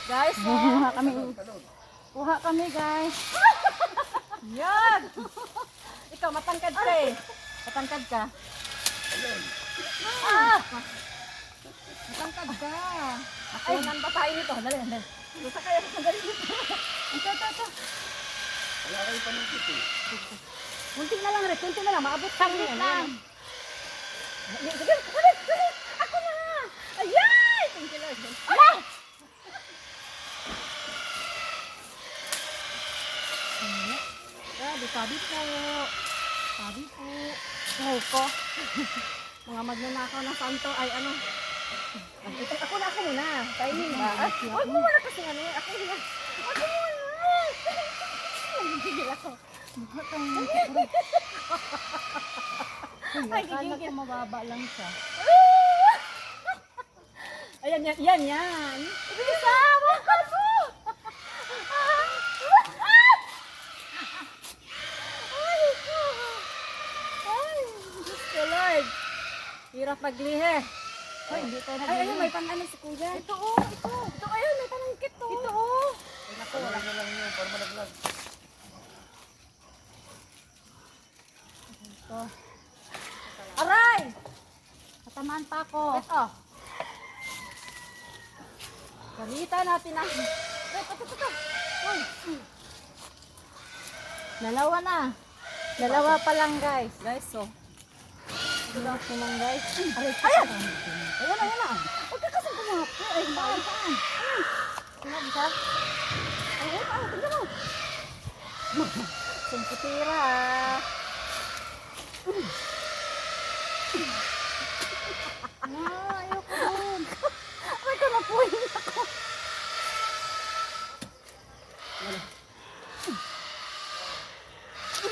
Guys, Kuha kami. Kuha kami, guys. yan! Ikaw, matangkad ka eh. Matangkad ka. Ah! Matangkad ka. Ay, nan ba tayo nito? Dali, dali. Gusto kayo, dali dito. Ito. Wala kayo panungkit eh. Kunti na lang, Red. Kunti na lang. Maabot kami. Saglit Ano lang. yan? Sige, dali. Ako na. Ayan! Thank you, Lord. Grabe, sabi po. Sabi po. Ay ko. Mga magnanakaw ng santo ay ano. Ako muna. Timing ba? Huwag mo muna kasi ano. Ako muna. Gigil ako. Mukha kang siguro. Ay, Akala gigil. ko mababa lang siya. Ayan, yan. Isama ka po. Ay, ko. Ay, Diyos ko, Lord. Hirap maglihe. Hoy, hindi tayo Ay, ayun, may pang-ano si kuya. Ito, ito. Ito, ayun, may panangkit to. Ito, Ay, naku, wala na lang yun para malaglag. Ito. Aray! Katamaan pa ako. Ito. Galita natin ang... Ito. Uy. Dalawa na. Dalawa pa lang, guys. Guys, so. Dalawa pa lang, guys. Ayan! Ayan na. Huwag ka kasang kumapo. Ay, saan? Tingnan mo siya. Ay, tingnan mo. Sumputira. Ayoko dun. Ay, kanapuhin ako.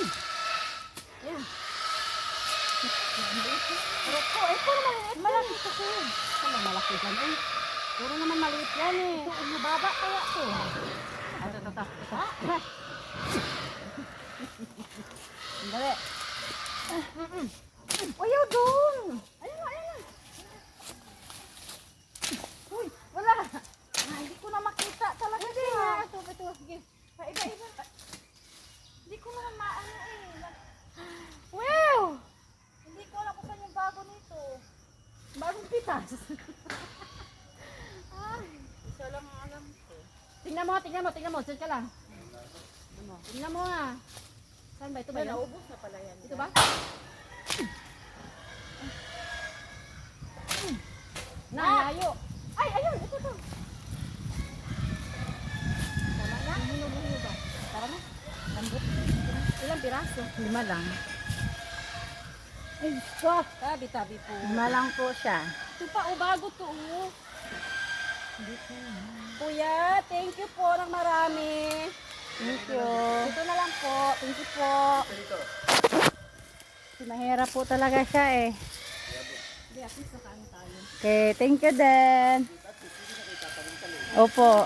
Ayan. Pero ko, puro maliit. Malaki kasi. Ano malaki dyan eh? Puro naman maliit yan eh. Ito, mababa kaya to. Ito. Sandali. Ayaw doon. Ayun na. Uy, wala. Hindi ko na makita talaga Hindi siya. na. Ito. Sige. Iba. Hindi ko na maano eh. Wow! Hindi ko alam kung saan yung bago nito. Bagong pitas. Isa lang ang alam ko. Tingnan mo. Search ka lang. Tingnan mo ha. Saan ba? Ito ba yun? Naubos na pala yan. Ito ba? Layo. Ay, ayun. Ito. Tama na? Hino ba? Tara na. Lambot. Ilang piraso? 5 lang. Ay, so. Tabi po. 5 lang po siya. Ito pa, bago to. Kuya, thank you po ng marami. Thank you. Ito na lang po. Thank you po. Dito. Mahirap po talaga siya eh. Hindi, at least nakaano tayo. Okay, thank you din. Opo.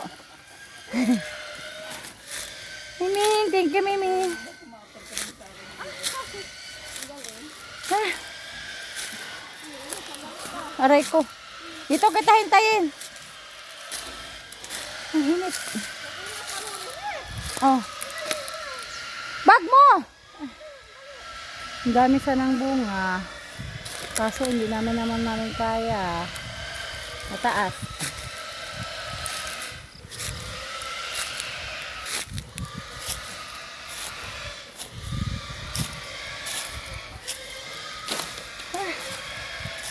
Mimi, thank you Mimi. Ah. Aray ko. Dito kita hintayin. Ang init. Oh. Bag mo! Ang dami sanang bunga. Kaso hindi naman kaya. Mataas.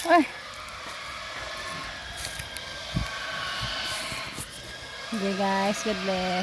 Ay. Okay guys, God bless.